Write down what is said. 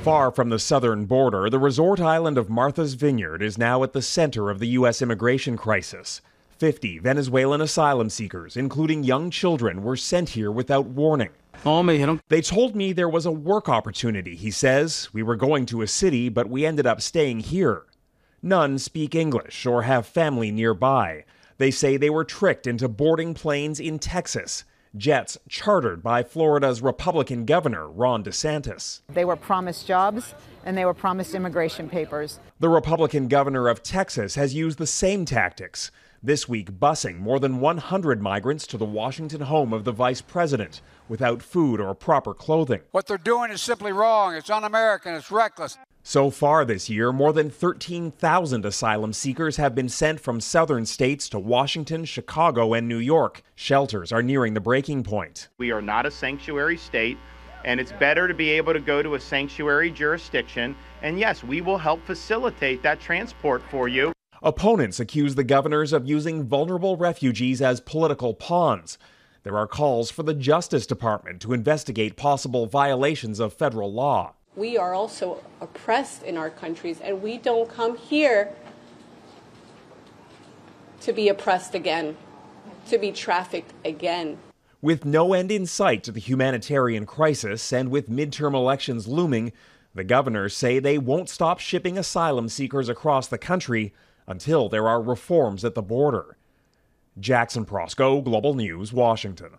Far from the southern border, the resort island of Martha's Vineyard is now at the center of the U.S. immigration crisis. 50 Venezuelan asylum seekers, including young children, were sent here without warning. They told me there was a work opportunity, he says. We were going to a city, but we ended up staying here. None speak English or have family nearby. They say they were tricked into boarding planes in Texas, jets chartered by Florida's Republican governor, Ron DeSantis. They were promised jobs and they were promised immigration papers. The Republican governor of Texas has used the same tactics, this week busing more than 100 migrants to the Washington home of the vice president without food or proper clothing. What they're doing is simply wrong. It's un-American. It's reckless. So far this year, more than 13,000 asylum seekers have been sent from southern states to Washington, Chicago, and New York. Shelters are nearing the breaking point. We are not a sanctuary state, and it's better to be able to go to a sanctuary jurisdiction. And yes, we will help facilitate that transport for you. Opponents accuse the governors of using vulnerable refugees as political pawns. There are calls for the Justice Department to investigate possible violations of federal law. We are also oppressed in our countries, and we don't come here to be oppressed again, to be trafficked again. With no end in sight to the humanitarian crisis and with midterm elections looming, the governors say they won't stop shipping asylum seekers across the country until there are reforms at the border. Jackson Proskow, Global News, Washington.